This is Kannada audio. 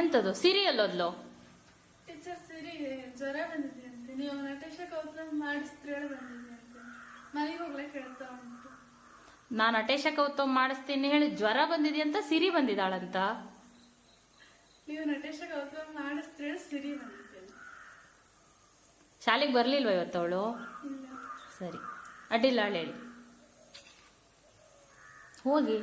ಎಂತದು ಸೀರಿಯಲ್ ಓದ್ಲು? ಟೀಚರ್ ಸಿರಿ ಜ್ವರ ಬಂದಿದೆ ಅಂತೆ, ನೀವು ನಟೇಶ ಕೌತಮ್ ಮಾಡಿಸ್ತೀರ ಬಂದಿದೆ ಅಂತೆ, ಮನೆಗೆ ಹೋಗ್ಲಿಕ್ಕೆ ಹೇಳ್ತಾ ಉಂಟು. ನಾನು ನಟೇಶ ಕೌತಮ್ ಮಾಡಿಸ್ತೀನಿ ಹೇಳಿ ಜ್ವರ ಬಂದಿದೆ ಅಂತ ಸಿರಿ ಬಂದಿದ್ದಾಳಂತ. ನೀವು ನಟೇಶ ಕೌತಮ್ ಮಾಡಿಸ್ತೀರ ಸಿರಿ ಬಂದಿದೆ. ಶಾಲೆಗೆ ಬರ್ಲಿಲ್ವ ಇವತ್ತವಳು? ಇಲ್ಲ. ಸರಿ, ಅಡ್ಡಿಲ್ಲ ಹೇಳಿ ಹೋಗಿ.